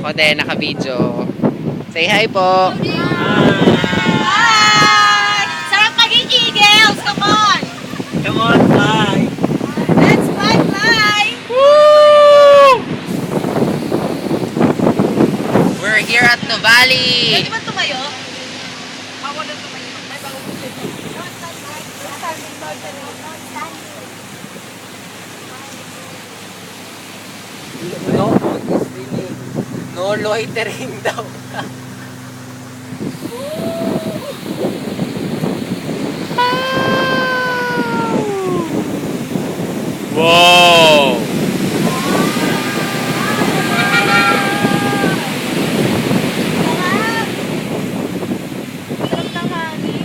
Ako din, naka-video. Say hi po. Hi! Sarap maging eagles! Come on! Come on, fly! Let's fly, fly! Woo! We're here at Nuvali. Pwede ba tumayo? Bawal na tumayo. Ay, bawal na tumayo. No, no loitering daw. Wow! Sarap ng hangin.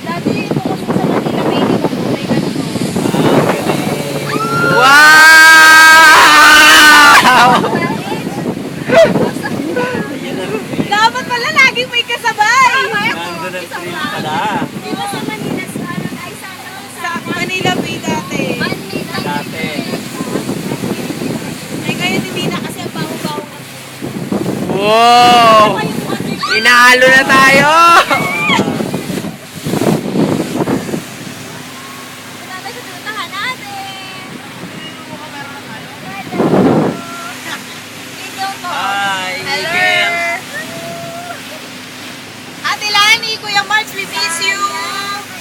Dati ito kasi sa Manila, may iba po, may ganito. Wow! Dapat pala laging may kasabay! Nandun ang train pala. Di ba sa Manila sa ano ay sa ano? Sa Manila Bay dati. Dati. Ay ngayon hindi na kasi ang baho-baho na. Wow! Inahalo na tayo! Wala na sa tutahan natin. Video to. Hi, Hello! Eagles! Ate Lani, Kuya March, we miss you!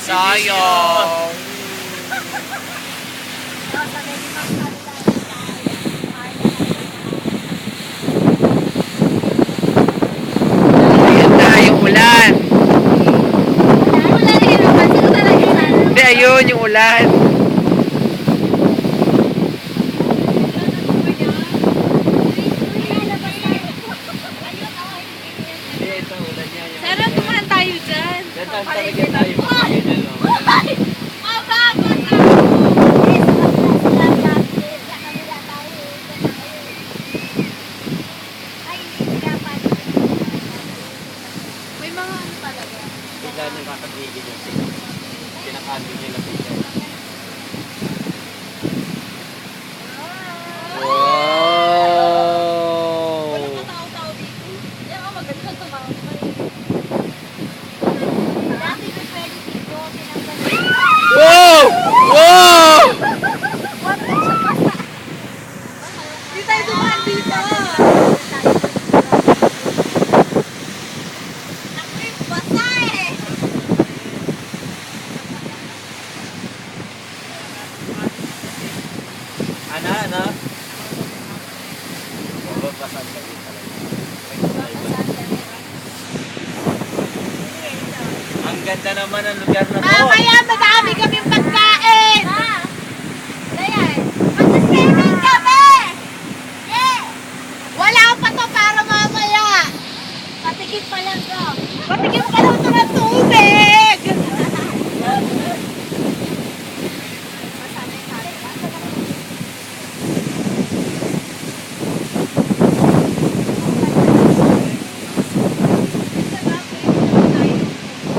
Sayang! Ayan na, yung ulan. Wala rin yung pansin ko talaga yun. Hindi, ayun, yung ulan. Hindi, ito ulan niya. Yung Sarap kumahan tayo dyan. Yan tayo talaga tayo. Ganyan, no? May mga ano talaga. Bigla nang kakabigin yung sila. Pinakando niya na bigla. Wow! Tao-tao dito. Yan ang maganda tumawa. Dati may pwede dito, tinanggal. Wow! Wow! Hindi tayo dumaan dito. Ako'y basa eh. Ano? Mababasan ka rin talaga. Ang ganda naman ang lugar na to. Kaya madami kaming pagkain. Ayan. Mag-swimming kami! Yeah! Wala pa to para mamaya. Patikit pa lang to. Patigyan ka lang ito ng tubig.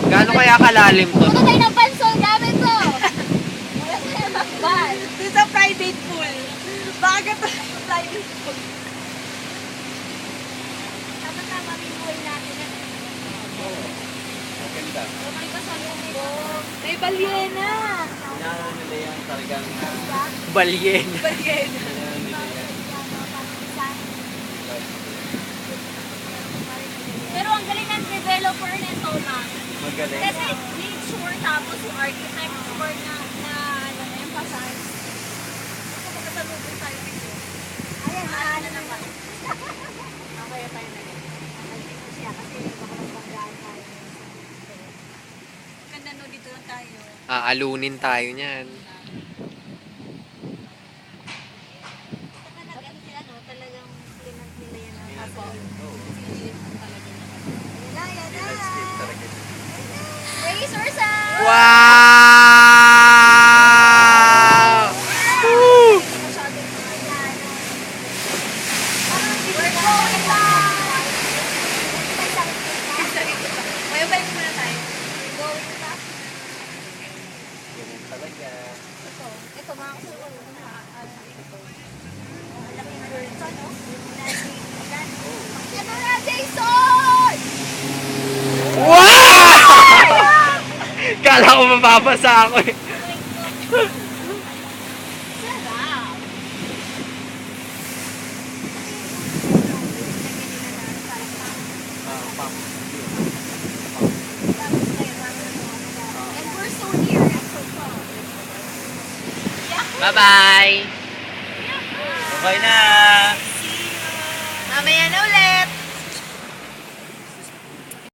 Gaano kaya kalalim to? Puno tayo ng pansol gamit to. Wala tayo magbal. Ito sa private pool. Baga to sa private pool. Tama-tama may buhay natin. Maganda. May pasalubong. May balyena. Inaano nila yan talagang Balyen. Balyena. inaano nila yan. Pero ang galing ng developer nito na. Magaling. Kasi nature tapos yung architecture na emphasize. Pasalubong tayo dito. Ayan, ano naman. Mamaya tayo na yan. Nandito siya kasi baka magpagdaan tayo. Ganda no, dito lang tayo. Aalunin tayo niyan. Talagang sila, no? Talagang pinag nila yan. Apo. Oo. Yan na. Landscape talaga. Praise or sound! Wow! Woo! Masyadong mga yan. Parang we're going live! ano? Yan na, Jason! Wow! Kala ko mababasa ako eh. Sarap. And we're so near. It's so fun. Bye-bye! Okay na! Mamaya na ulit!